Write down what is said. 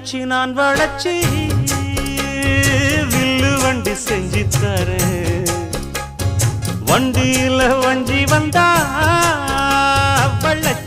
வச்சு நான் வளச்சி வில்லு வண்டி செஞ்சு தரேன். வண்டியில வஞ்சி வந்தா வள்ளச்சி